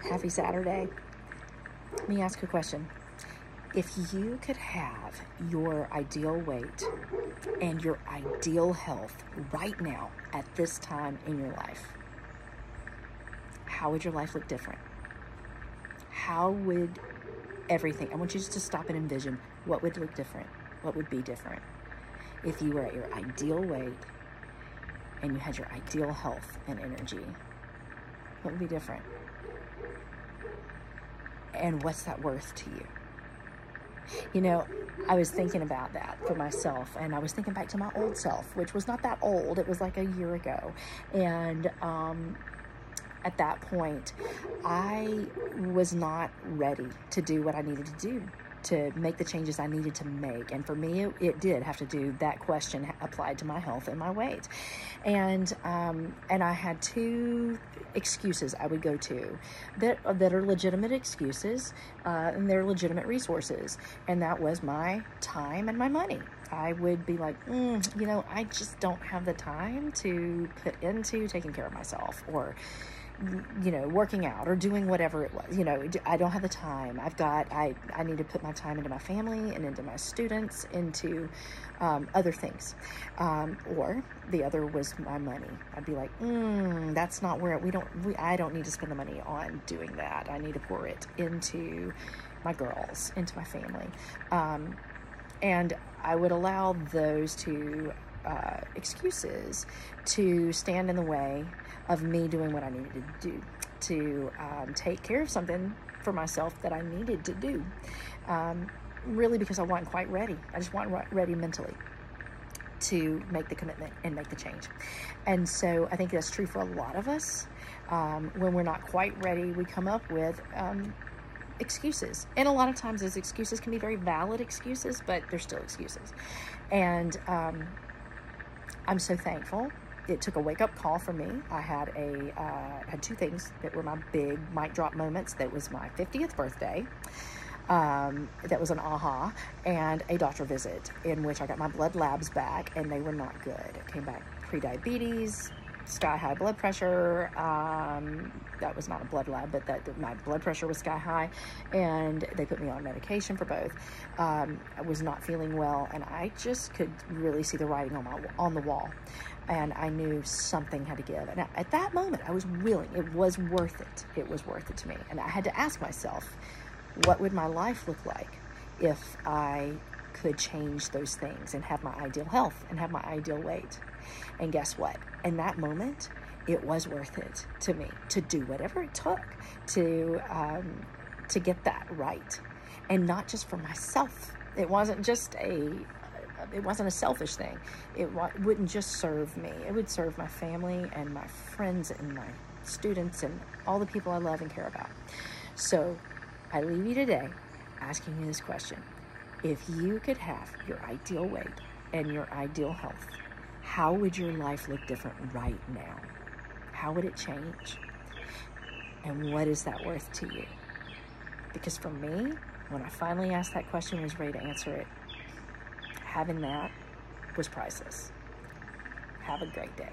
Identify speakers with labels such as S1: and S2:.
S1: Happy Saturday. Let me ask you a question. If you could have your ideal weight and your ideal health right now at this time in your life, how would your life look different? How would everything, I want you just to stop and envision what would look different, what would be different if you were at your ideal weight and you had your ideal health and energy. What would be different? And what's that worth to you? You know, I was thinking about that for myself, and I was thinking back to my old self, which was not that old. It was like a year ago. And at that point, I was not ready to do what I needed to do, to make the changes I needed to make. And for me, it did have to do, that question applied to my health and my weight. And I had two excuses I would go to that are legitimate excuses, and they're legitimate resources. And that was my time and my money. I would be like, you know, I just don't have the time to put into taking care of myself, or you know, working out or doing whatever it was. You know, I don't have the time. I need to put my time into my family and into my students, into other things. Or the other was my money. I'd be like, that's not where I don't need to spend the money on doing that. I need to pour it into my girls, into my family. And I would allow those two excuses to stand in the way of me doing what I needed to do, to take care of something for myself that I needed to do, really because I wasn't quite ready. I just wasn't ready mentally to make the commitment and make the change. And so I think that's true for a lot of us. When we're not quite ready, we come up with excuses. And a lot of times those excuses can be very valid excuses, but they're still excuses. And I'm so thankful. It took a wake-up call for me. I had had two things that were my big mic drop moments. That was my 50th birthday. That was an aha, and a doctor visit in which I got my blood labs back, and they were not good. It came back pre-diabetes, sky-high blood pressure. That was not a blood lab, but my blood pressure was sky-high, and they put me on medication for both. I was not feeling well, and I just could really see the writing on the wall, and I knew something had to give. And at that moment, I was willing. It was worth it. It was worth it to me. And I had to ask myself, what would my life look like if I could change those things and have my ideal health and have my ideal weight? And guess what? In that moment, it was worth it to me to do whatever it took to get that right. And not just for myself. It wasn't just it wasn't a selfish thing. It wouldn't just serve me. It would serve my family and my friends and my students and all the people I love and care about. So I leave you today asking you this question. If you could have your ideal weight and your ideal health, how would your life look different right now? How would it change? And what is that worth to you? Because for me, when I finally asked that question and was ready to answer it, having that was priceless. Have a great day.